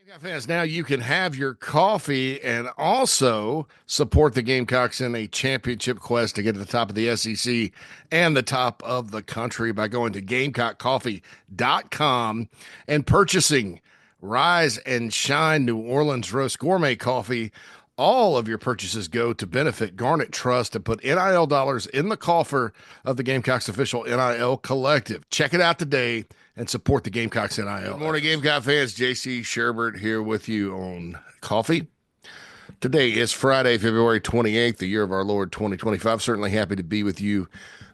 Gamecock fans, now you can have your coffee and also support the Gamecocks in a championship quest to get to the top of the SEC and the top of the country by going to GamecockCoffee.com and purchasing Rise and Shine New Orleans Roast Gourmet Coffee. All of your purchases go to benefit Garnet Trust and put NIL dollars in the coffer of the Gamecocks official NIL collective. Check it out today and support the Gamecocks NIL. Good morning, Gamecock fans. JC Shurburtt here with you on coffee. Today is Friday, February 28th, the year of our Lord 2025. Certainly happy to be with you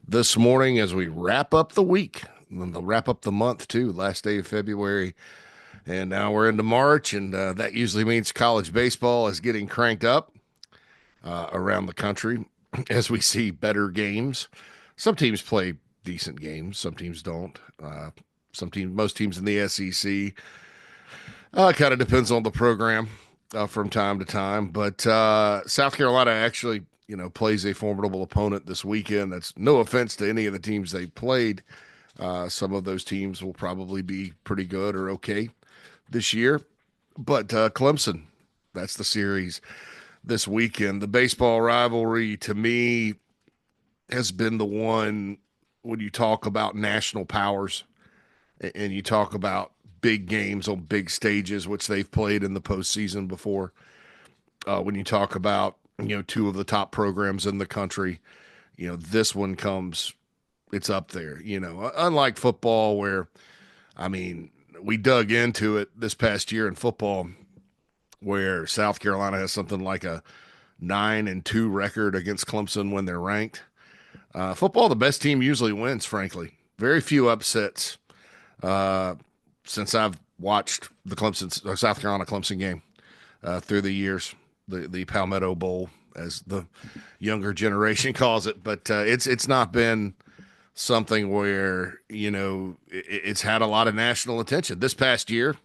this morning as we wrap up the week and wrap up the month too. Last day of February. And now we're into March, and that usually means college baseball is getting cranked up around the country as we see better games. Some teams play decent games, some teams don't. Most teams in the SEC, kind of depends on the program from time to time. But South Carolina actually, plays a formidable opponent this weekend. That's no offense to any of the teams they played. Some of those teams will probably be pretty good or okay this year. But Clemson, that's the series this weekend. The baseball rivalry, to me, has been the one when you talk about national powers and you talk about big games on big stages, which they've played in the postseason before. When you talk about, two of the top programs in the country, this one it's up there, unlike football where, we dug into it this past year in football where South Carolina has something like a 9-2 record against Clemson when they're ranked. Football, the best team usually wins, frankly. Very few upsets since I've watched the South Carolina Clemson game through the years, the Palmetto Bowl, as the younger generation calls it. But it's not been something where, it's had a lot of national attention. This past year,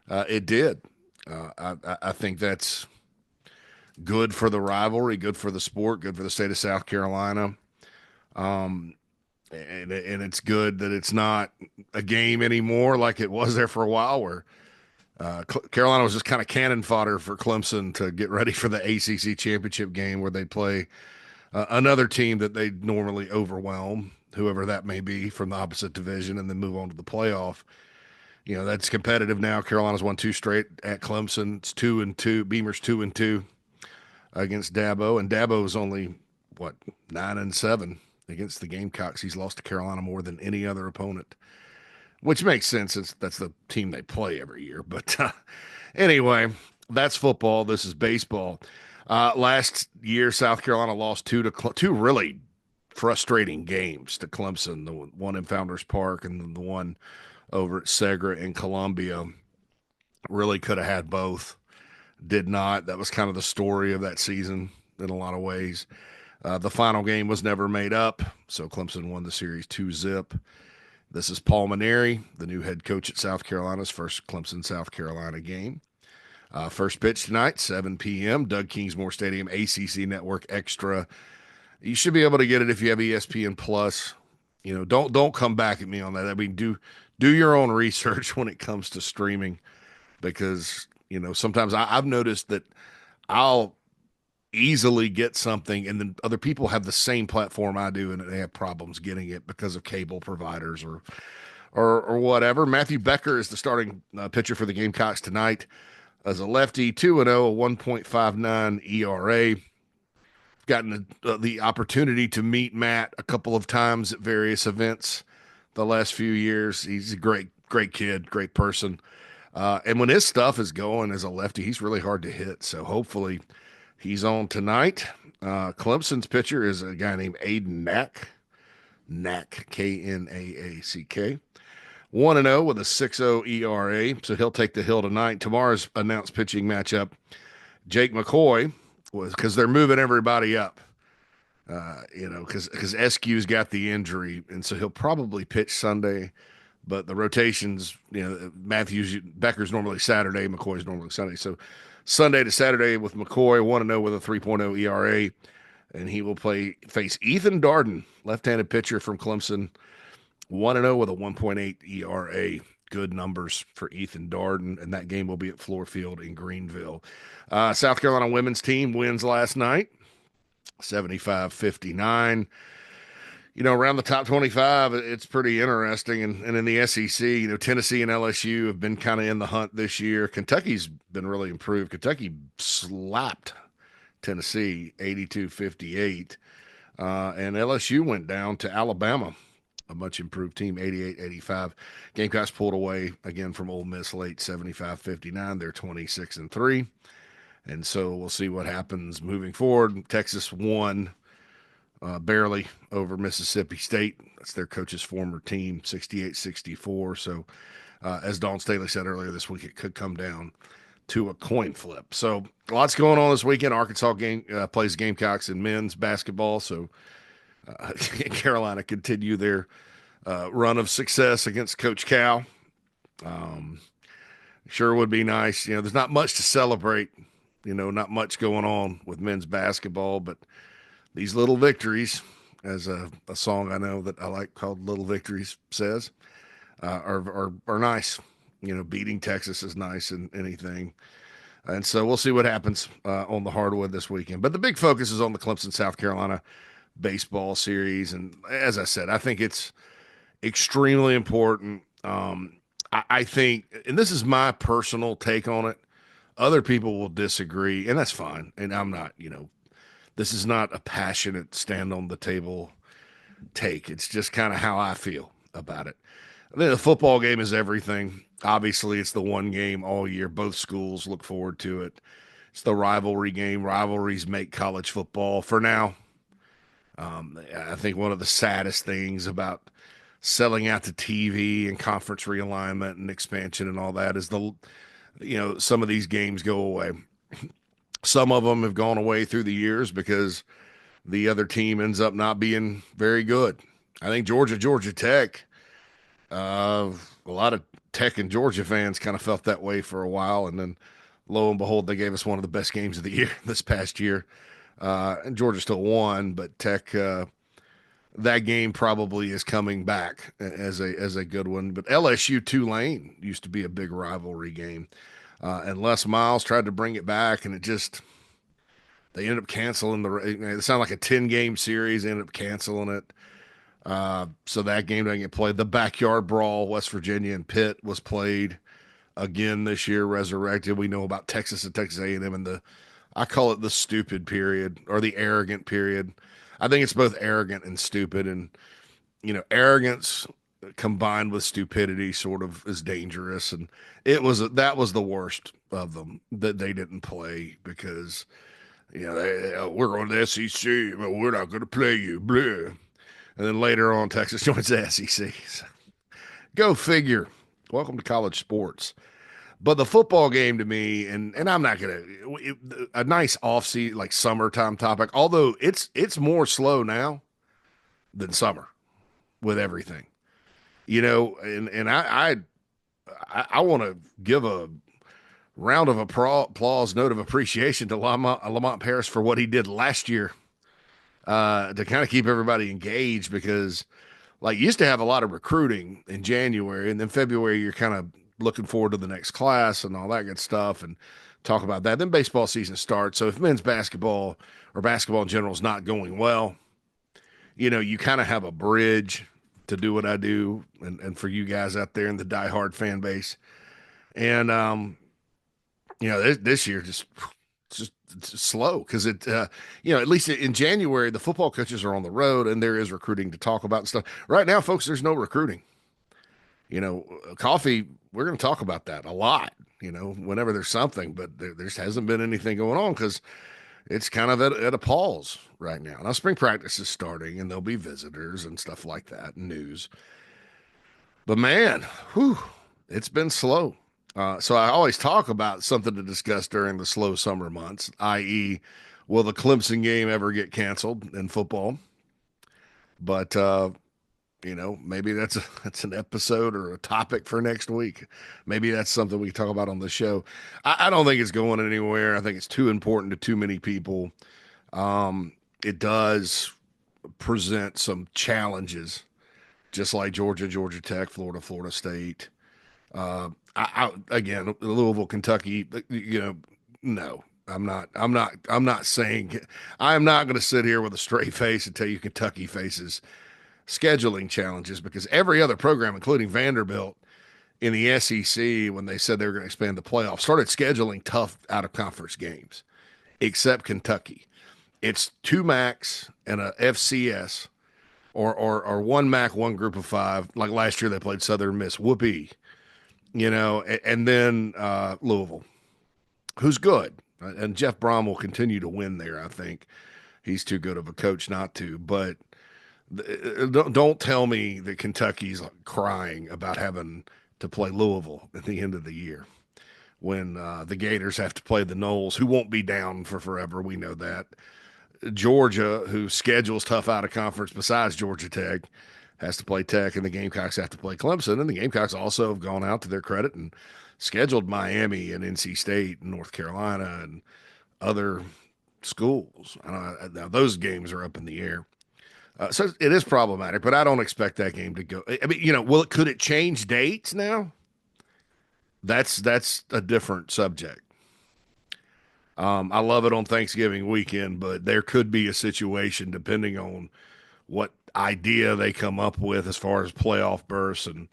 it did. I think that's good for the rivalry, good for the sport, good for the state of South Carolina. And it's good that it's not a game anymore like it was there for a while where Carolina was just kind of cannon fodder for Clemson to get ready for the ACC championship game where they play another team that they normally overwhelm, whoever that may be from the opposite division, and then move on to the playoff. That's competitive now. Carolina's won 2 straight at Clemson. It's 2-2. Beamer's 2-2 against Dabo, and Dabo's only 9-7 against the Gamecocks. He's lost to Carolina more than any other opponent, which makes sense since that's the team they play every year. But anyway, that's football. This is baseball. Last year, South Carolina lost two really frustrating games to Clemson, the one in Founders Park and the one over at Segra in Columbia. Really could have had both. Did not. That was kind of the story of that season in a lot of ways. The final game was never made up, so Clemson won the series 2-0. This is Paul Mainieri, the new head coach at South Carolina's first Clemson-South Carolina game. First pitch tonight, 7 p.m., Doug Kingsmore Stadium, ACC Network Extra. You should be able to get it if you have ESPN Plus. Don't come back at me on that. Do your own research when it comes to streaming, because sometimes I've noticed that I'll easily get something and then other people have the same platform I do and they have problems getting it because of cable providers or whatever. Matthew Becker is the starting pitcher for the Gamecocks tonight as a lefty, 2-0, a 1.59 ERA. Gotten the opportunity to meet Matt a couple of times at various events the last few years. He's a great kid, great person. And when his stuff is going as a lefty, he's really hard to hit. So hopefully he's on tonight. Clemson's pitcher is a guy named Aiden Knack, K-N-A-A-C-K. 1-0 with a 6.0 ERA. So he'll take the hill tonight. Tomorrow's announced pitching matchup, Jake McCoy, because they're moving everybody up, because Eskew's got the injury, and so he'll probably pitch Sunday. But the rotations, Becker's normally Saturday, McCoy's normally Sunday. So Sunday to Saturday with McCoy, 1-0 with a 3.0 ERA, and he will face Ethan Darden, left-handed pitcher from Clemson, 1-0 with a 1.8 ERA. good numbers for Ethan Darden, and that game will be at Floor Field in Greenville. South Carolina women's team wins last night, 75-59. Around the top 25, it's pretty interesting. And in the SEC, Tennessee and LSU have been kind of in the hunt this year. Kentucky's been really improved. Kentucky slapped Tennessee 82-58. And LSU went down to Alabama, a much improved team, 88-85. Gamecocks pulled away again from Ole Miss late, 75-59. They're 26-3. And so we'll see what happens moving forward. Texas won barely over Mississippi State. That's their coach's former team, 68-64. So as Dawn Staley said earlier this week, it could come down to a coin flip. So lots going on this weekend. Arkansas plays Gamecocks in men's basketball. So Carolina continue their run of success against Coach Cal. Sure would be nice. There's not much to celebrate. Not much going on with men's basketball, but these little victories, as a song I know that I like called "Little Victories" says, are nice. Beating Texas is nice and anything. And so we'll see what happens on the hardwood this weekend. But the big focus is on the Clemson, South Carolina baseball series. And as I said, I think it's extremely important. I think, and this is my personal take on it, other people will disagree, and that's fine. And I'm not, this is not a passionate stand on the table take. It's just kind of how I feel about it. I think the football game is everything. Obviously, it's the one game all year. Both schools look forward to it. It's the rivalry game. Rivalries make college football for now. I think one of the saddest things about selling out to TV and conference realignment and expansion and all that is some of these games go away. Some of them have gone away through the years because the other team ends up not being very good. I think Georgia Tech, a lot of Tech and Georgia fans kind of felt that way for a while, and then lo and behold, they gave us one of the best games of the year this past year. And Georgia still won, but Tech, that game probably is coming back as a good one. But LSU Tulane used to be a big rivalry game, and Les Miles tried to bring it back, and they ended up canceling it sounded like a 10-game series. They ended up canceling it. So that game didn't get played. The backyard brawl, West Virginia and Pitt, was played again this year, resurrected. We know about Texas and Texas A&M and I call it the stupid period or the arrogant period. I think it's both arrogant and stupid. And, arrogance combined with stupidity sort of is dangerous. And that was the worst of them that they didn't play because, we're on the SEC, but we're not going to play you, blah. And then later on, Texas joins the SEC. So, go figure. Welcome to college sports. But the football game to me, and I'm not going to, a nice off-season, like summertime topic, although it's more slow now than summer with everything. And I want to give a round of applause, note of appreciation to Lamont Paris for what he did last year to kind of keep everybody engaged because, like, you used to have a lot of recruiting in January, and then February you're kind of looking forward to the next class and all that good stuff and talk about that. Then baseball season starts. So if men's basketball or basketball in general is not going well, you kind of have a bridge to do what I do and for you guys out there in the diehard fan base. And, this year it's slow because at least in January, the football coaches are on the road and there is recruiting to talk about and stuff. Right now, folks, there's no recruiting. Coffee, we're going to talk about that a lot, whenever there's something, but there just hasn't been anything going on because it's kind of at a pause right now. Now, spring practice is starting and there'll be visitors and stuff like that, news. But man, it's been slow. So I always talk about something to discuss during the slow summer months, i.e., will the Clemson game ever get canceled in football? But maybe that's an episode or a topic for next week. Maybe that's something we can talk about on the show. I don't think it's going anywhere. I think it's too important to too many people. It does present some challenges, just like Georgia Tech, Florida State. Again, Louisville, Kentucky, no, I'm not saying, I'm not going to sit here with a straight face and tell you Kentucky faces scheduling challenges, because every other program, including Vanderbilt in the SEC, when they said they were going to expand the playoff, started scheduling tough out of conference games, except Kentucky. It's two MACs and a FCS, or one MAC, one group of five. Like last year, they played Southern Miss. Whoopee. And then Louisville, who's good. And Jeff Brom will continue to win there, I think. He's too good of a coach not to. But don't tell me that Kentucky's crying about having to play Louisville at the end of the year when the Gators have to play the Noles, who won't be down for forever. We know that. Georgia, who schedules tough out of conference besides Georgia Tech, has to play Tech, and the Gamecocks have to play Clemson. And the Gamecocks also have gone out, to their credit, and scheduled Miami and NC State and North Carolina and other schools. Now those games are up in the air. So it is problematic, but I don't expect that game to go. I mean, could it change dates now? That's a different subject. I love it on Thanksgiving weekend, but there could be a situation, depending on what idea they come up with as far as playoff berths and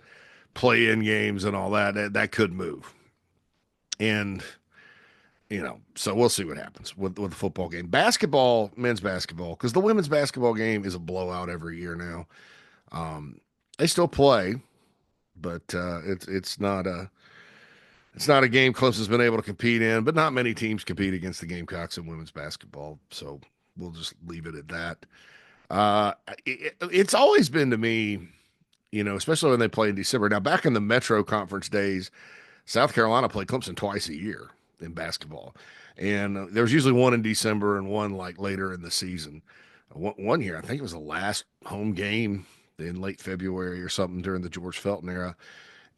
play-in games and all that could move. And so we'll see what happens with the football game. Basketball, men's basketball, because the women's basketball game is a blowout every year now. They still play, but it's not a game Clemson's been able to compete in. But not many teams compete against the Gamecocks in women's basketball, so we'll just leave it at that. It's always been, to me, especially when they play in December. Now, back in the Metro Conference days, South Carolina played Clemson twice a year in basketball, and there was usually one in December and one like later in the season. One year, I think it was the last home game in late February or something during the George Felton era,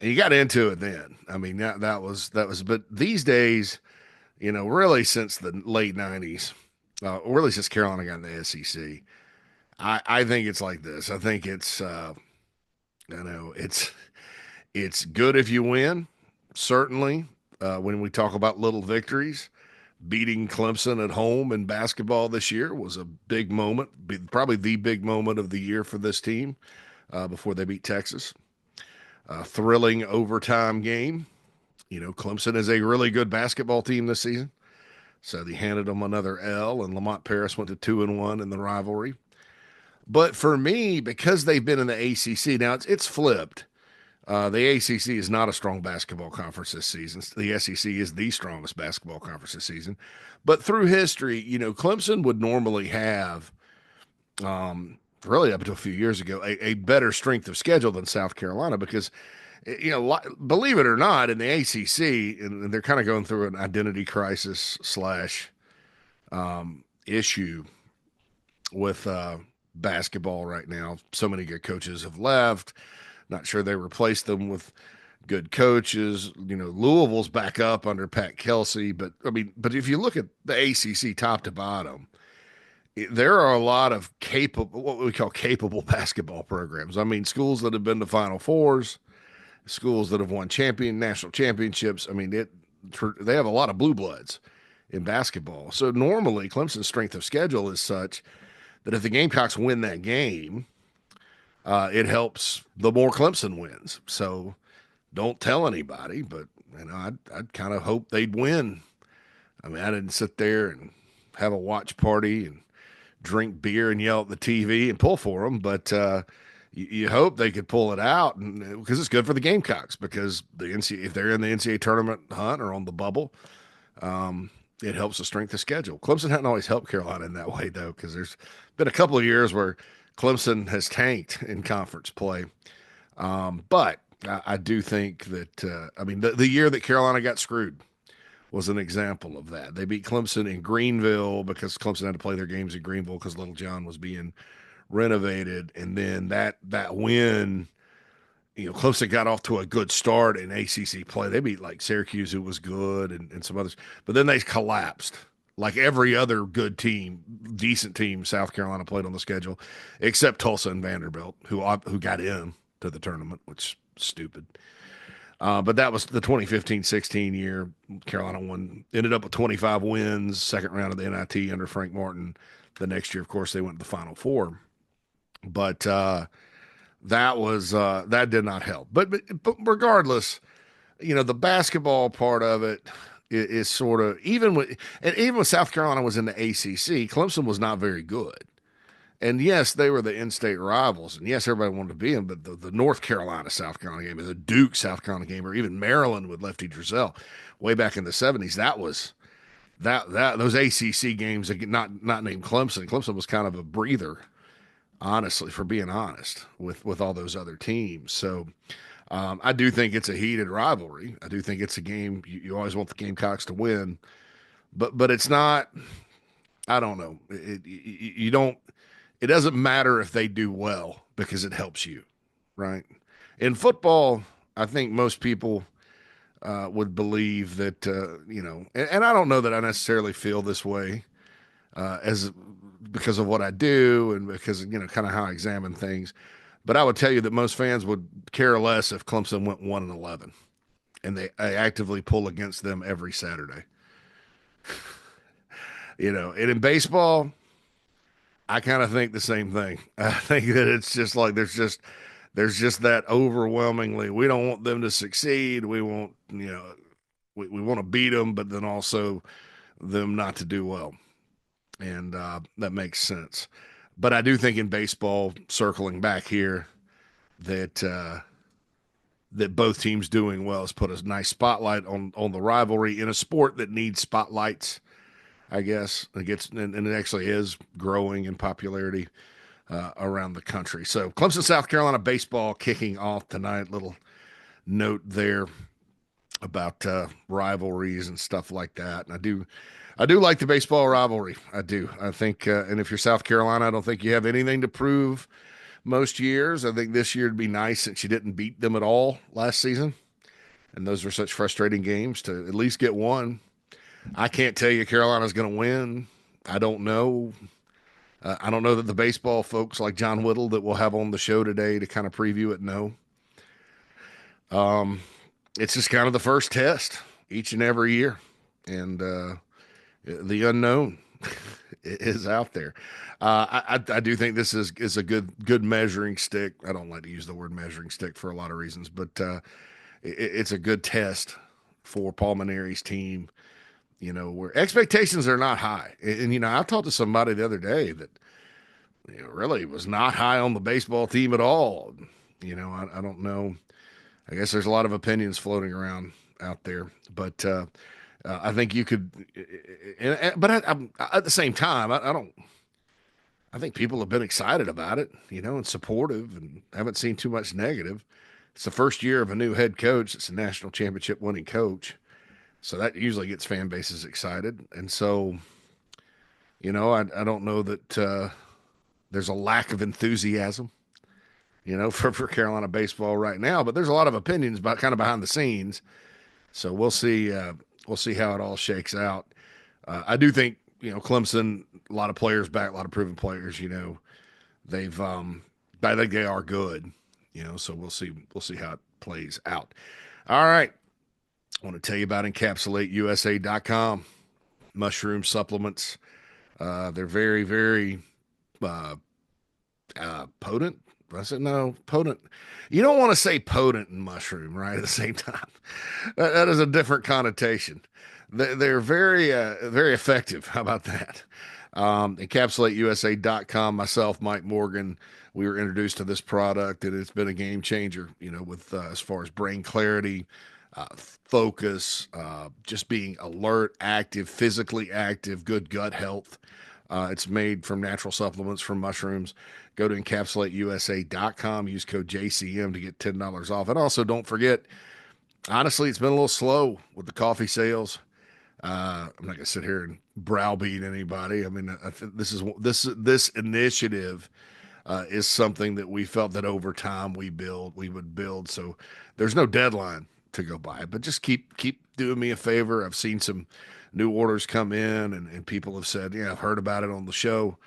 and you got into it then. I mean, that was. But these days, really since the late '90s, really since Carolina got in the SEC, I think it's like this. I think it's it's good if you win. Certainly, when we talk about little victories, beating Clemson at home in basketball this year was a big moment, probably the big moment of the year for this team, before they beat Texas. Thrilling overtime game. Clemson is a really good basketball team this season, so they handed them another L, and Lamont Paris went to 2-1 in the rivalry. But for me, because they've been in the ACC, now it's flipped. The ACC is not a strong basketball conference this season. The SEC is the strongest basketball conference this season. But through history, Clemson would normally have, really up until a few years ago, a better strength of schedule than South Carolina, because, believe it or not, in the ACC, and they're kind of going through an identity crisis slash issue with basketball right now. So many good coaches have left. Not sure they replaced them with good coaches. Louisville's back up under Pat Kelsey, but if you look at the ACC top to bottom, there are a lot of what we call capable basketball programs. I mean, schools that have been to Final Fours, schools that have won national championships. I mean, they have a lot of blue bloods in basketball. So normally Clemson's strength of schedule is such that if the Gamecocks win that game, it helps the more Clemson wins. So don't tell anybody, but I'd kind of hope they'd win. I mean, I didn't sit there and have a watch party and drink beer and yell at the TV and pull for them, but you hope they could pull it out, and because it's good for the Gamecocks, because if they're in the NCAA tournament hunt or on the bubble, it helps the strength of schedule. Clemson hadn't always helped Carolina in that way, though, because there's been a couple of years where Clemson has tanked in conference play. But I do think that, the year that Carolina got screwed was an example of that. They beat Clemson in Greenville because Clemson had to play their games in Greenville because Little John was being renovated. And then that win, Clemson got off to a good start in ACC play. They beat like Syracuse, who was good, and some others. But then they collapsed like every other good team, decent team South Carolina played on the schedule, except Tulsa and Vanderbilt, who got in to the tournament, which is stupid. But that was the 2015-16 year. Carolina ended up with 25 wins, second round of the NIT under Frank Martin. The next year, of course, they went to the Final Four. But that did not help. But regardless, the basketball part of it is sort of even when South Carolina was in the ACC, Clemson was not very good. And yes, they were the in-state rivals, and yes, everybody wanted to be them. But the North Carolina South Carolina game, or the Duke South Carolina game, or even Maryland with Lefty Driesell, way back in the '70s, that was that those ACC games, not named Clemson. Clemson was kind of a breather, honestly, for being honest, with all those other teams. So I do think it's a heated rivalry. I do think it's a game you always want the Gamecocks to win, but it's not. I don't know. You don't. It doesn't matter if they do well because it helps you, right? In football, I think most people would believe that and I don't know that I necessarily feel this way as because of what I do and because kind of how I examine things. But I would tell you that most fans would care less if Clemson went 1-11, and they actively pull against them every Saturday. And in baseball, I kind of think the same thing. I think that it's just like there's just that overwhelmingly we don't want them to succeed. We want we want to beat them, but then also them not to do well, and that makes sense. But I do think in baseball, circling back here, that both teams doing well has put a nice spotlight on the rivalry in a sport that needs spotlights. I guess and it actually is growing in popularity around the country. So Clemson, South Carolina baseball kicking off tonight. Little note there about rivalries and stuff like that. And I do like the baseball rivalry. I do. I think, and if you're South Carolina, I don't think you have anything to prove most years. I think this year would be nice since you didn't beat them at all last season. And those were such frustrating games to at least get one. I can't tell you Carolina's going to win. I don't know. I don't know that the baseball folks like John Whittle that we'll have on the show today to kind of preview it know. It's just kind of the first test each and every year. And the unknown is out there. I do think this is a good measuring stick. I don't like to use the word measuring stick for a lot of reasons, but it's a good test for Paul Maneri's team. Where expectations are not high. And I talked to somebody the other day that really was not high on the baseball team at all. I don't know. I guess there's a lot of opinions floating around out there, but I think you could. But at the same time, I don't. I think people have been excited about it, and supportive, and haven't seen too much negative. It's the first year of a new head coach. It's a national championship winning coach. So that usually gets fan bases excited. And so, I don't know that there's a lack of enthusiasm, for Carolina baseball right now. But there's a lot of opinions about kind of behind the scenes. So we'll see. We'll see how it all shakes out. I do think, Clemson, a lot of players back, a lot of proven players. They've, I think they are good. So we'll see. We'll see how it plays out. All right. I want to tell you about encapsulate.usa.com. Mushroom supplements. They're very, very potent. I said, no, potent. You don't want to say potent and mushroom, right? At the same time, that is a different connotation. They're very, very effective. How about that? Encapsulate.usa.com. Myself, Mike Morgan, we were introduced to this product, and it's been a game changer, with as far as brain clarity, focus, just being alert, active, physically active, good gut health. It's made from natural supplements from mushrooms. Go to encapsulate.usa.com. Use code JCM to get $10 off. And also don't forget, honestly, it's been a little slow with the coffee sales. I'm not going to sit here and browbeat anybody. I mean, this initiative is something that we felt that over time we would build. So there's no deadline to go by, but just keep doing me a favor. I've seen some new orders come in, and people have said, yeah, I've heard about it on the show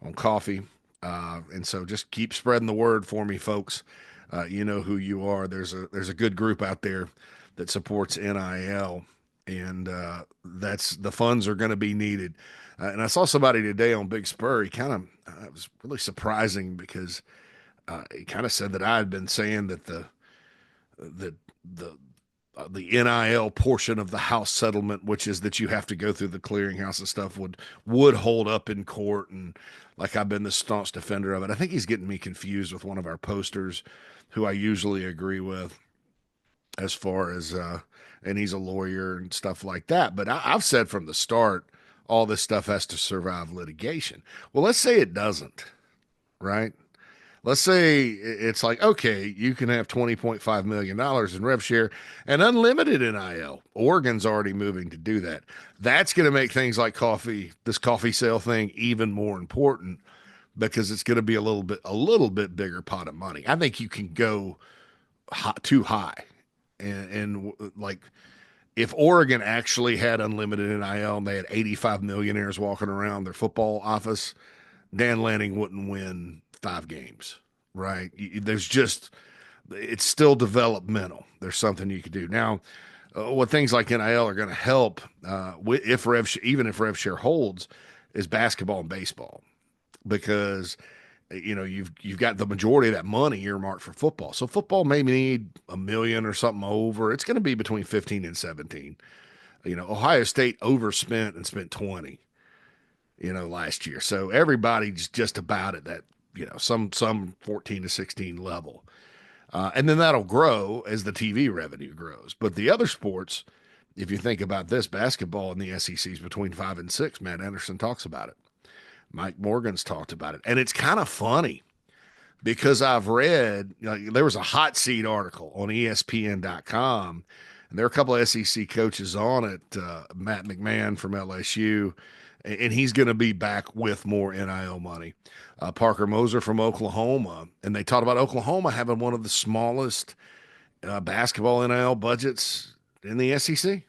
on coffee. And so just keep spreading the word for me, folks. You know who you are. There's a good group out there that supports NIL, and that's the funds are going to be needed. And I saw somebody today on Big Spur. He kind of it was really surprising because he kind of said that I had been saying that the the the NIL portion of the house settlement, which is that you have to go through the clearinghouse and stuff, would hold up in court, and like I've been the staunch defender of it. I think he's getting me confused with one of our posters, who I usually agree with, as far as and he's a lawyer and stuff like that. But I've said from the start, all this stuff has to survive litigation. Well, let's say it doesn't, right? Let's say it's like, okay, you can have $20.5 million in rev share and unlimited NIL. Oregon's already moving to do that. That's going to make things like this coffee sale thing, even more important, because it's going to be a little bit bigger pot of money. I think you can go too high. And like, if Oregon actually had unlimited NIL and they had 85 millionaires walking around their football office, Dan Lanning wouldn't win 5 games, right? There's just, it's still developmental. There's something you could do. Now, what things like NIL are going to help, even if rev share holds, is basketball and baseball, because you've got the majority of that money earmarked for football. So football may need a million or something over. It's going to be between 15 and 17. Ohio State overspent and spent 20 last year. So everybody's just about at that, some 14 to 16 level. And then that'll grow as the TV revenue grows. But the other sports, if you think about this, basketball in the SEC is between 5 and 6. Matt Anderson talks about it. Mike Morgan's talked about it. And it's kind of funny because I've read, there was a hot seat article on ESPN.com, and there are a couple of SEC coaches on it. Matt McMahon from LSU, and he's going to be back with more NIL money. Parker Moser from Oklahoma, and they talked about Oklahoma having one of the smallest basketball NIL budgets in the SEC.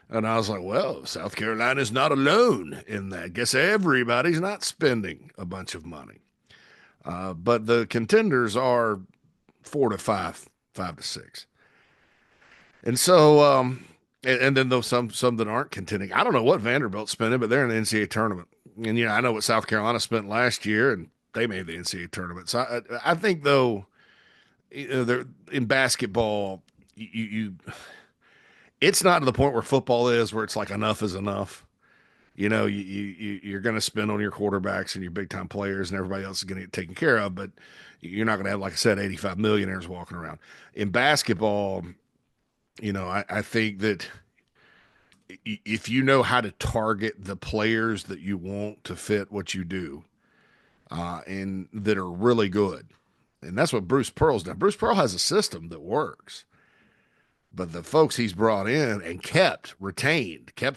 And I was like, well, South Carolina's not alone in that. Guess everybody's not spending a bunch of money. But the contenders are 4 to 5, 5 to 6. And so, and then those some that aren't contending. I don't know what Vanderbilt's spending, but they're in the NCAA tournament. And I know what South Carolina spent last year, and they made the NCAA tournament. So I think though, they're in basketball, it's not to the point where football is, where it's like enough is enough. You're going to spend on your quarterbacks and your big time players, and everybody else is going to get taken care of. But you're not going to have, like I said, 85 millionaires walking around. In basketball, I think that if you know how to target the players that you want to fit what you do, and that are really good, and that's what Bruce Pearl's done. Bruce Pearl has a system that works, but the folks he's brought in and kept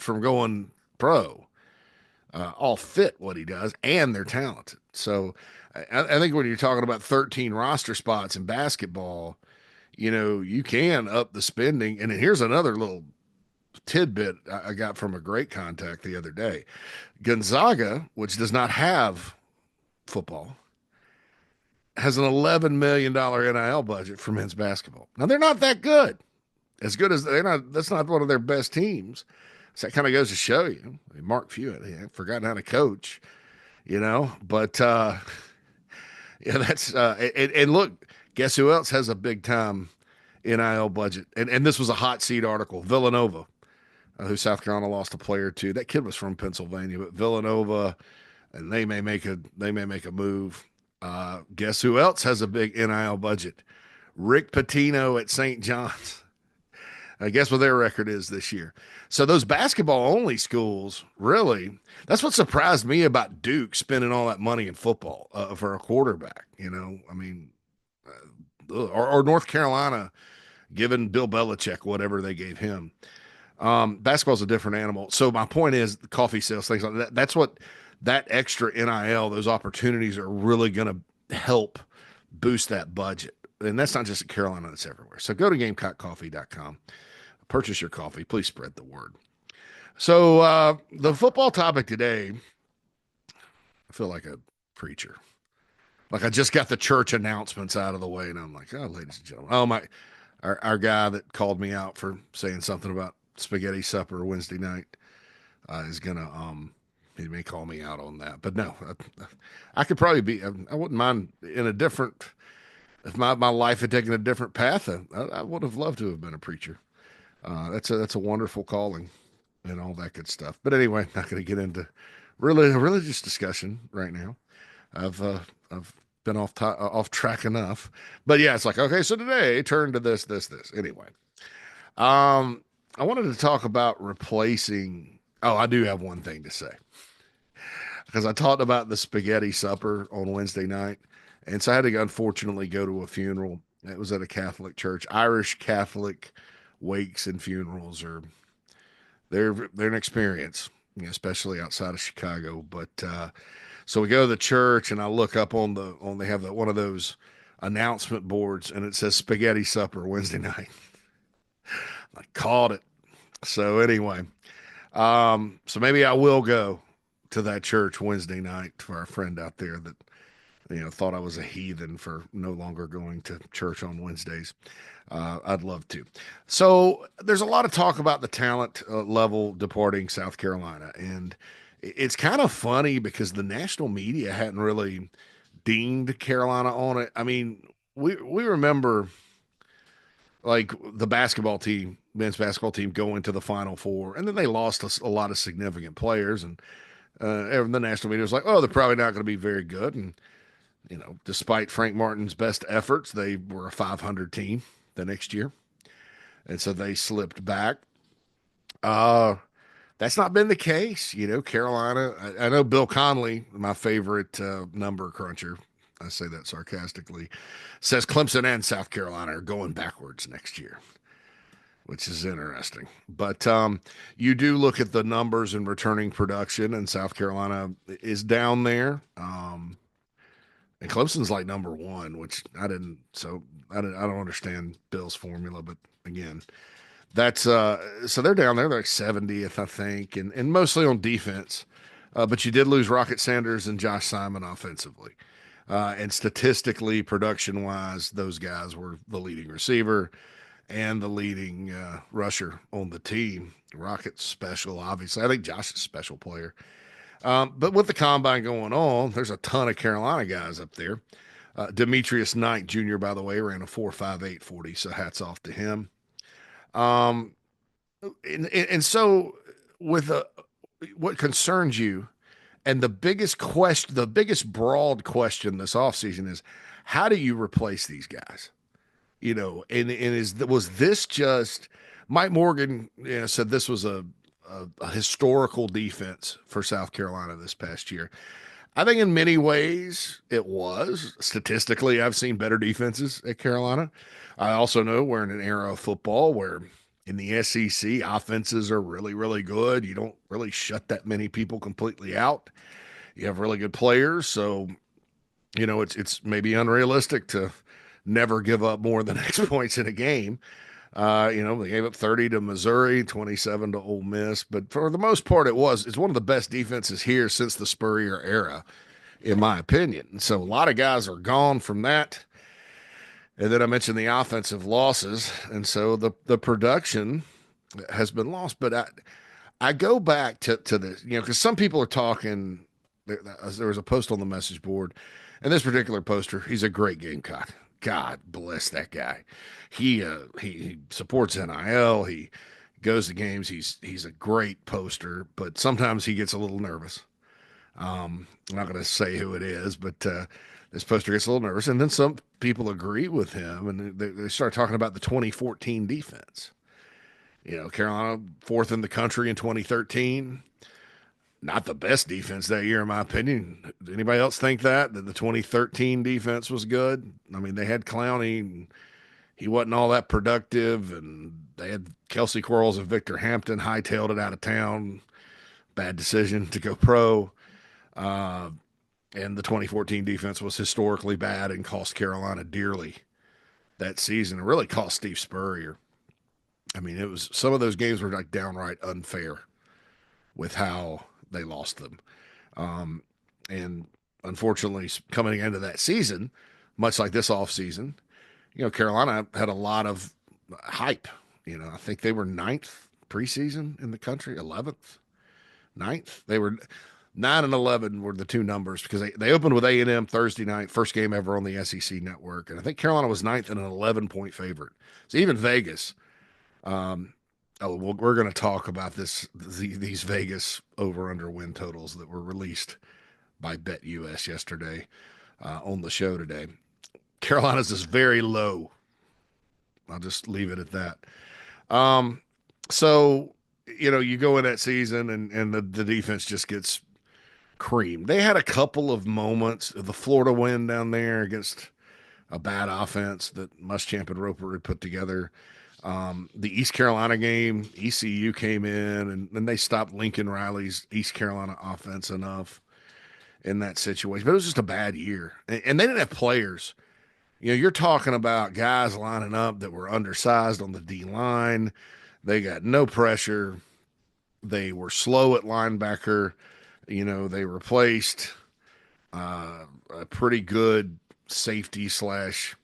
from going pro, all fit what he does, and they're talented. So I think when you're talking about 13 roster spots in basketball, you can up the spending. And here's another little tidbit I got from a great contact the other day. Gonzaga, which does not have football, has an $11 million NIL budget for men's basketball. Now, they're not that good. As good as they're not, that's not one of their best teams. So that kind of goes to show you. Mark Few, I've forgotten how to coach, but that's and look, guess who else has a big time NIL budget? And this was a hot seat article. Villanova, who South Carolina lost a player to. That kid was from Pennsylvania, but Villanova, and they may make a move. Guess who else has a big NIL budget? Rick Pitino at St. John's. Guess what their record is this year. So those basketball only schools, really, that's what surprised me about Duke spending all that money in football for a quarterback. Or North Carolina giving Bill Belichick whatever they gave him. Basketball's a different animal. So my point is, the coffee sales, things like that. That's what that extra NIL, those opportunities are really going to help boost that budget. And that's not just at Carolina, it's everywhere. So go to GamecockCoffee.com. Purchase your coffee. Please spread the word. So the football topic today, I feel like a preacher. Like I just got the church announcements out of the way, and I'm like, oh, ladies and gentlemen, oh my, our guy that called me out for saying something about spaghetti supper Wednesday night is gonna he may call me out on that, but no, I could probably be. I wouldn't mind in a different. If my life had taken a different path, I would have loved to have been a preacher. That's a wonderful calling and all that good stuff. But anyway, not going to get into really a religious discussion right now. I've been off track enough. But yeah, it's like okay, so today turn to this. Anyway, I wanted to talk about replacing. Oh, I do have one thing to say because I talked about the spaghetti supper on Wednesday night, and so I had to unfortunately go to a funeral. It was at a Catholic church. Irish Catholic wakes and funerals are they're an experience, especially outside of Chicago. But so we go to the church, and I look up on they have one of those announcement boards, and it says spaghetti supper Wednesday night. I caught it. So anyway, so maybe I will go to that church Wednesday night for our friend out there that thought I was a heathen for no longer going to church on Wednesdays. I'd love to. So there's a lot of talk about the talent level departing South Carolina, and it's kind of funny because the national media hadn't really dinged Carolina on it. I mean, we remember like the basketball team, men's basketball team, going to the Final Four, and then they lost a lot of significant players, and the national media was like, "Oh, they're probably not going to be very good." And despite Frank Martin's best efforts, they were a 500 team the next year, and so they slipped back. Uh, that's not been the case. Carolina. I know Bill Connolly, my favorite number cruncher. I say that sarcastically. Says Clemson and South Carolina are going backwards next year, which is interesting. But you do look at the numbers and returning production, and South Carolina is down there. And Clemson's like number one, which I didn't. So I don't understand Bill's formula, but again, that's so they're down there. They're like 70th, I think, and mostly on defense. But you did lose Rocket Sanders and Josh Simon offensively. And statistically, production wise, those guys were the leading receiver and the leading rusher on the team. Rocket's special, obviously. I think Josh is a special player. But with the combine going on, there's a ton of Carolina guys up there. Demetrius Knight Jr., by the way, ran a 4.58 40, so hats off to him. Um, and so with what concerns you, and the biggest broad question this offseason is, how do you replace these guys? Was this just Mike Morgan? Said this was a historical defense for South Carolina this past year. I think in many ways it was. Statistically, I've seen better defenses at Carolina. I also know we're in an era of football where in the SEC, offenses are really, really good. You don't really shut that many people completely out. You have really good players, so it's maybe unrealistic to never give up more than X points in a game. They gave up 30 to Missouri, 27 to Ole Miss, but for the most part, it's one of the best defenses here since the Spurrier era, in my opinion. So a lot of guys are gone from that. And then I mentioned the offensive losses, and so the production has been lost. But I go back to this, because some people are talking. There was a post on the message board, and this particular poster, he's a great Gamecock. God bless that guy. He supports NIL. He goes to games. He's a great poster, but sometimes he gets a little nervous. I'm not going to say who it is, but this poster gets a little nervous. And then some people agree with him, and they start talking about the 2014 defense. Carolina fourth in the country in 2013. Not the best defense that year, in my opinion. Did anybody else think that the 2013 defense was good? I mean, they had Clowney, and he wasn't all that productive, and they had Kelsey Quarles and Victor Hampton hightailed it out of town. Bad decision to go pro. And the 2014 defense was historically bad and cost Carolina dearly that season. It really cost Steve Spurrier. I mean, it was some of those games were like downright unfair with how they lost them. And unfortunately, coming into that season, much like this offseason, Carolina had a lot of hype. I think they were ninth preseason in the country, 11th, ninth. They were 9 and 11 were the two numbers because they opened with A&M Thursday night, first game ever on the SEC network. And I think Carolina was ninth and an 11-point favorite. So even Vegas, um, we're going to talk about these Vegas over-under win totals that were released by BetUS yesterday on the show today. Carolina's is very low. I'll just leave it at that. Um, so you go in that season and the defense just gets creamed. They had a couple of moments. The Florida win down there against a bad offense that Muschamp and Roper had put together. The East Carolina game, ECU came in and they stopped Lincoln Riley's East Carolina offense enough in that situation. But it was just a bad year. And they didn't have players. You're talking about guys lining up that were undersized on the D line. They got no pressure. They were slow at linebacker. They replaced a pretty good safety slash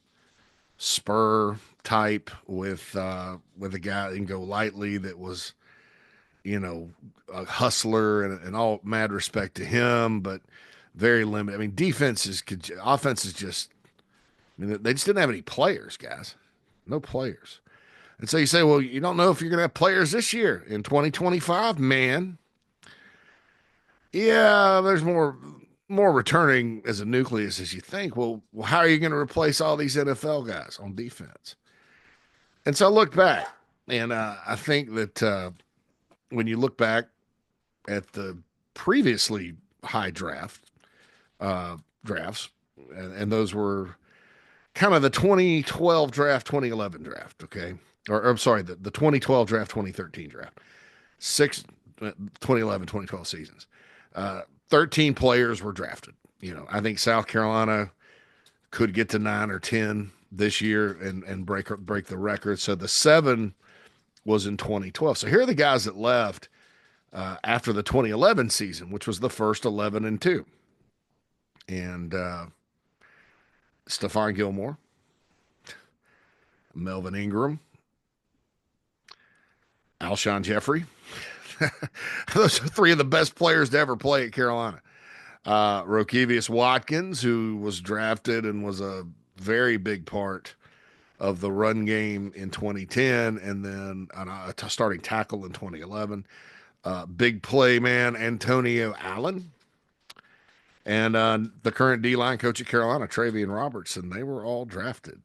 spur type with a guy that can go lightly that was, a hustler and all mad respect to him, but very limited. I mean, offense is just, they just didn't have any players, guys. No players. And so you say, well, you don't know if you're going to have players this year in 2025, man. Yeah, there's more returning as a nucleus as you think. Well, how are you going to replace all these NFL guys on defense? And so I look back, and I think that when you look back at the previously high drafts, and those were kind of the 2012 draft, 2011 draft, okay? Or I'm sorry, the 2012 draft, 2013 draft. 2011, 2012 seasons. 13 players were drafted. I think South Carolina could get to 9 or 10 this year and break the record. So the 7 was in 2012. So here are the guys that left after the 2011 season, which was the first 11-2. And Stephon Gilmore, Melvin Ingram, Alshon Jeffrey. Those are 3 of the best players to ever play at Carolina. Rokevius Watkins, who was drafted and was a very big part of the run game in 2010, and then a starting tackle in 2011. Big play man Antonio Allen, and the current D-line coach at Carolina, Travian Robertson. They were all drafted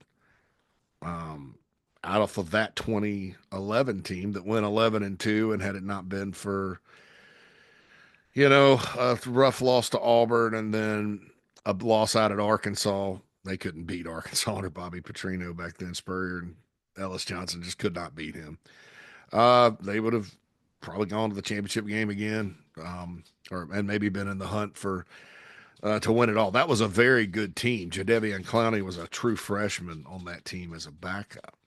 out of that 2011 team that went 11-2, and had it not been for a rough loss to Auburn and then a loss out at Arkansas. They couldn't beat Arkansas under Bobby Petrino back then. Spurrier and Ellis Johnson just could not beat him. They would have probably gone to the championship game again, and maybe been in the hunt for to win it all. That was a very good team. Jadeveon Clowney was a true freshman on that team as a backup.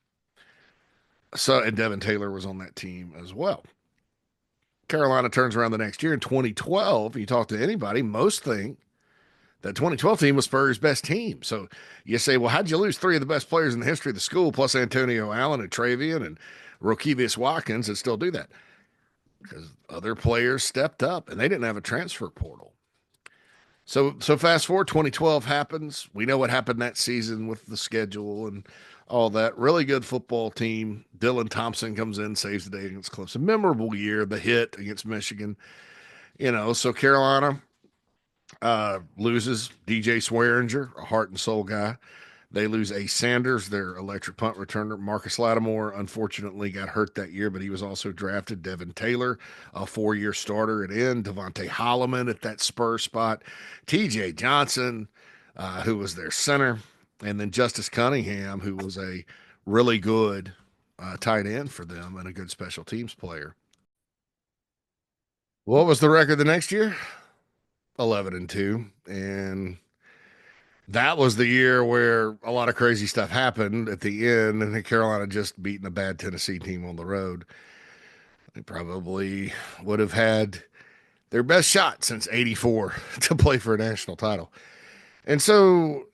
And Devin Taylor was on that team as well. Carolina turns around the next year in 2012. You talk to anybody, most think that 2012 team was Spurrier's best team. So you say, well, how'd you lose 3 of the best players in the history of the school, plus Antonio Allen and Travian and Rokevius Watkins, and still do that? Because other players stepped up, and they didn't have a transfer portal. So fast forward, 2012 happens. We know what happened that season with the schedule and all that. Really good football team. Dylan Thompson comes in, saves the day against Clemson. Memorable year, the hit against Michigan. So Carolina loses DJ Swearinger, a heart and soul guy. They lose Ace Sanders, their electric punt returner. Marcus Lattimore, unfortunately, got hurt that year, but he was also drafted. Devin Taylor, a 4-year starter at end. Devontae Holloman at that spur spot. TJ Johnson, who was their center. And then Justice Cunningham, who was a really good tight end for them and a good special teams player. What was the record the next year? 11-2. And that was the year where a lot of crazy stuff happened at the end, and Carolina just beating a bad Tennessee team on the road. They probably would have had their best shot since '84 to play for a national title. And so,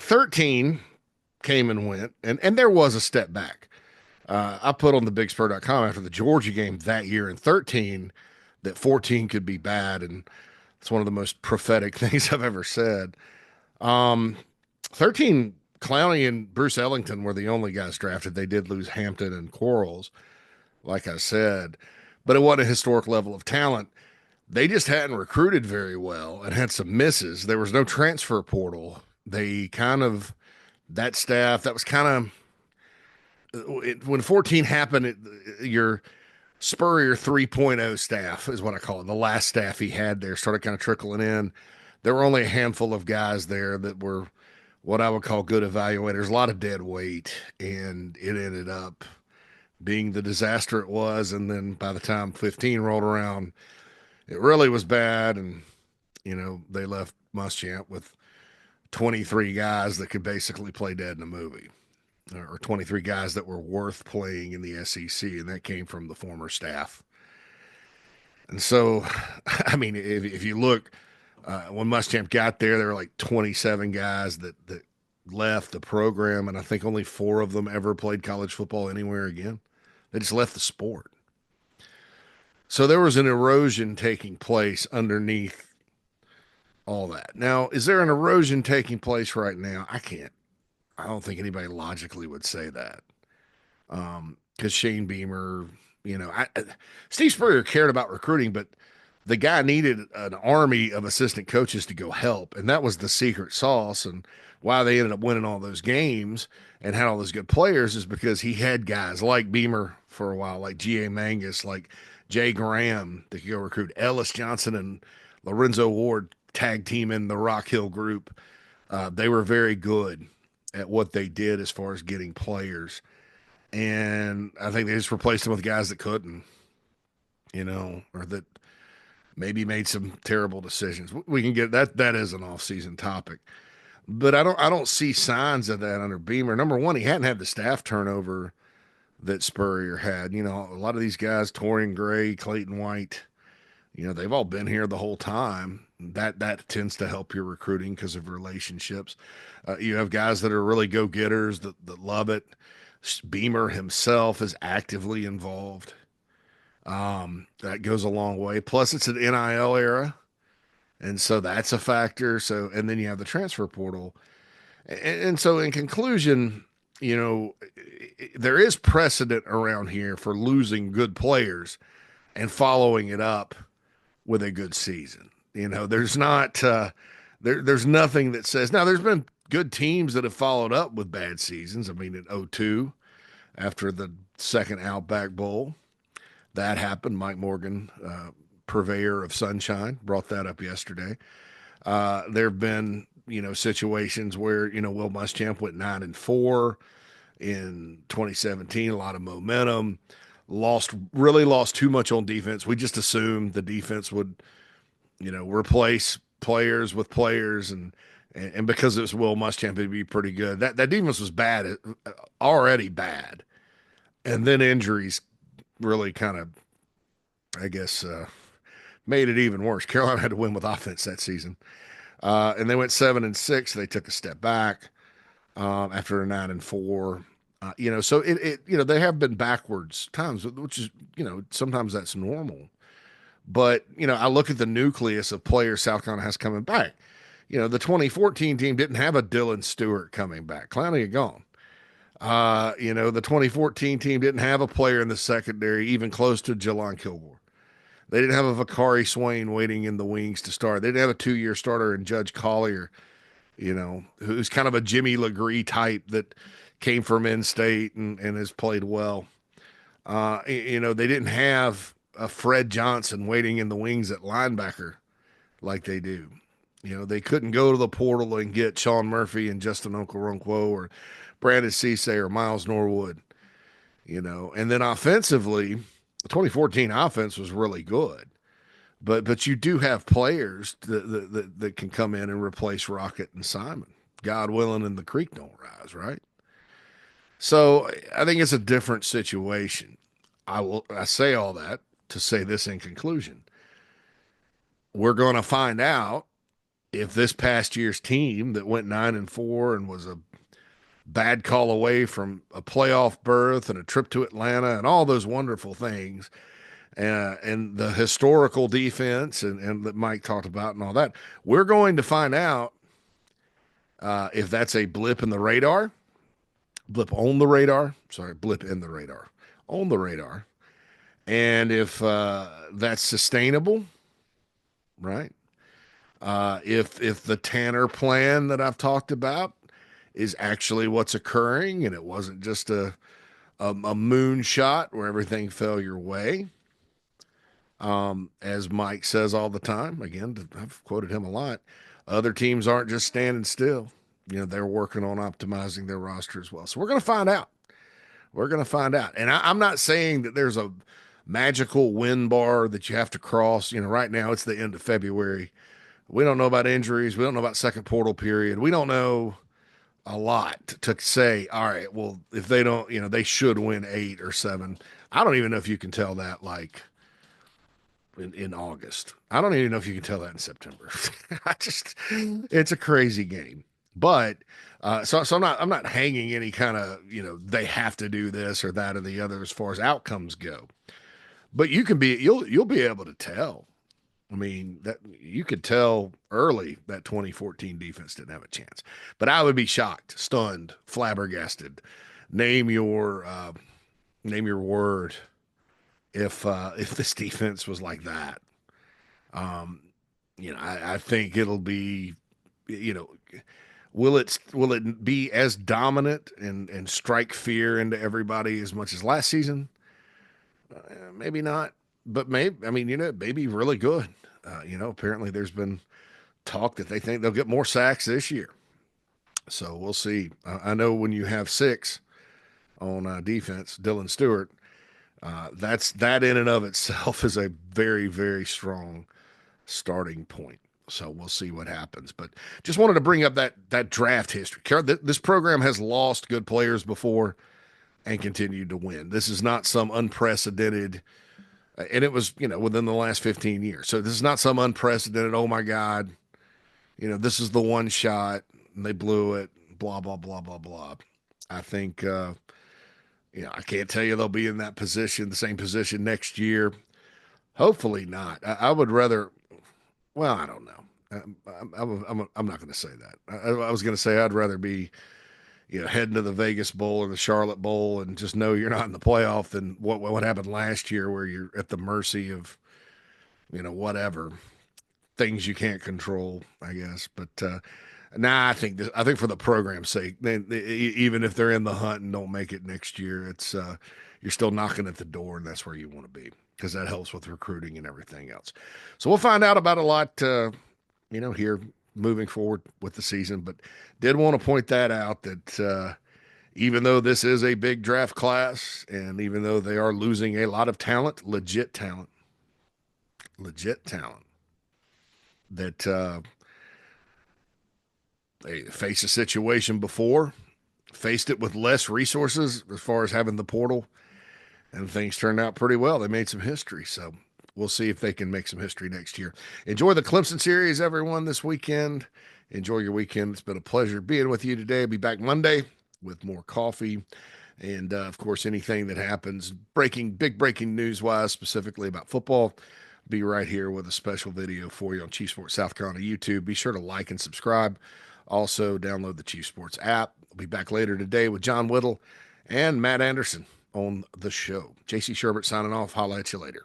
13 came and went, and there was a step back. I put on the bigspur.com after the Georgia game that year in 13 that 14 could be bad. And it's one of the most prophetic things I've ever said. 13, Clowney and Bruce Ellington were the only guys drafted. They did lose Hampton and Quarles, like I said, but it wasn't a historic level of talent. They just hadn't recruited very well and had some misses. There was no transfer portal. They kind of, that staff, that was kind of, when 14 happened, your Spurrier 3.0 staff is what I call it. The last staff he had there started kind of trickling in. There were only a handful of guys there that were what I would call good evaluators, a lot of dead weight, and it ended up being the disaster it was. And then by the time 15 rolled around, it really was bad. And, they left Muschamp with 23 guys that could basically play dead in a movie, or 23 guys that were worth playing in the SEC. And that came from the former staff. And so, I mean, if you look, when Muschamp got there were like 27 guys that left the program, and I think only 4 of them ever played college football anywhere again. They just left the sport. So there was an erosion taking place underneath all that. Now, is there an erosion taking place right now? I don't think anybody logically would say that. Because Shane Beamer, Steve Spurrier cared about recruiting, but the guy needed an army of assistant coaches to go help. And that was the secret sauce. And why they ended up winning all those games and had all those good players is because he had guys like Beamer for a while, like G.A. Mangus, like Jay Graham that could go recruit. Ellis Johnson and Lorenzo Ward tag team in the Rock Hill group. They were very good at what they did as far as getting players. And I think they just replaced them with guys that couldn't, or that maybe made some terrible decisions. We can get that. That is an off-season topic, but I don't see signs of that under Beamer. Number one, he hadn't had the staff turnover that Spurrier had. A lot of these guys, Torian Gray, Clayton White, they've all been here the whole time. That tends to help your recruiting because of relationships. You have guys that are really go-getters that love it. Beamer himself is actively involved. That goes a long way. Plus, it's an NIL era, and so that's a factor. So, and then you have the transfer portal, and so in conclusion, there is precedent around here for losing good players and following it up with a good season. There's not there's nothing that says now. There's been good teams that have followed up with bad seasons. I mean, in '02, after the second Outback Bowl. That happened. Mike Morgan, purveyor of sunshine, brought that up yesterday. There have been, situations where, Will Muschamp went 9-4 in 2017, a lot of momentum, really lost too much on defense. We just assumed the defense would, replace players with players, and because it was Will Muschamp, it'd be pretty good. That defense was bad, already bad, and then injuries really kind of, I guess, made it even worse. Carolina had to win with offense that season. And they went 7-6. They took a step back after a 9-4. So they have been backwards times, which is, sometimes that's normal. But, I look at the nucleus of players South Carolina has coming back. The 2014 team didn't have a Dylan Stewart coming back. Clowney had gone. The 2014 team didn't have a player in the secondary even close to Jelon Kilgore. They didn't have a Vakari Swain waiting in the wings to start. They didn't have a 2-year starter in Judge Collier, who's kind of a Jimmy Legree type that came from in-state and has played well. They didn't have a Fred Johnson waiting in the wings at linebacker like they do. They couldn't go to the portal and get Sean Murphy and Justin Okoronkwo or Brandon Cisse or Miles Norwood, and then offensively, the 2014 offense was really good, but you do have players that can come in and replace Rocket and Simon, God willing, and the creek don't rise, right? So I think it's a different situation. I say all that to say this in conclusion. We're going to find out if this past year's team that went 9-4 and was a bad call away from a playoff berth and a trip to Atlanta and all those wonderful things, and the historical defense and that Mike talked about and all that, we're going to find out if that's a blip in the radar, blip on the radar, sorry, blip in the radar, on the radar, and if that's sustainable, right? If the Tanner plan that I've talked about is actually what's occurring and it wasn't just a moonshot where everything fell your way. As Mike says all the time, again, I've quoted him a lot. Other teams aren't just standing still. They're working on optimizing their roster as well. So we're going to find out. We're going to find out. And I'm not saying that there's a magical win bar that you have to cross. Right now it's the end of February. We don't know about injuries. We don't know about second portal period. We don't know a lot to say, all right, well, if they don't, they should win 8 or 7. I don't even know if you can tell that like in August. I don't even know if you can tell that in September. It's a crazy game. But so I'm not hanging any kind of, they have to do this or that or the other as far as outcomes go. But you'll be able to tell. I mean, that you could tell early that 2014 defense didn't have a chance. But I would be shocked, stunned, flabbergasted. Name your word if this defense was like that. I think it'll be, will it be as dominant and strike fear into everybody as much as last season? Maybe not. But maybe really good. Apparently there's been talk that they think they'll get more sacks this year. So we'll see. I know when you have 6 on defense, Dylan Stewart, that in and of itself is a very, very strong starting point. So we'll see what happens. But just wanted to bring up that draft history. This program has lost good players before and continued to win. This is not some unprecedented. And it was, within the last 15 years. So this is not some unprecedented, oh my God, this is the one shot and they blew it, blah, blah, blah, blah, blah. I think, I can't tell you they'll be in that position, the same position next year. Hopefully not. I would rather, well, I don't know. I'm not going to say that. I was going to say I'd rather be, heading to the Vegas Bowl or the Charlotte Bowl and just know you're not in the playoff than what happened last year where you're at the mercy of, whatever things you can't control, I guess. But I think for the program's sake, even if they're in the hunt and don't make it next year, it's you're still knocking at the door, and that's where you want to be because that helps with recruiting and everything else. So we'll find out about a lot, here moving forward with the season, but did want to point that out that even though this is a big draft class and even though they are losing a lot of talent, legit talent, that they faced a situation before, faced it with less resources as far as having the portal, and things turned out pretty well. They made some history, so we'll see if they can make some history next year. Enjoy the Clemson series, everyone, this weekend. Enjoy your weekend. It's been a pleasure being with you today. I'll be back Monday with more coffee. And, of course, anything that happens, big breaking news-wise, specifically about football, be right here with a special video for you on Chief Sports South Carolina YouTube. Be sure to like and subscribe. Also, download the Chief Sports app. I'll be back later today with John Whittle and Matt Anderson on the show. JC Shurburtt signing off. Holla at you later.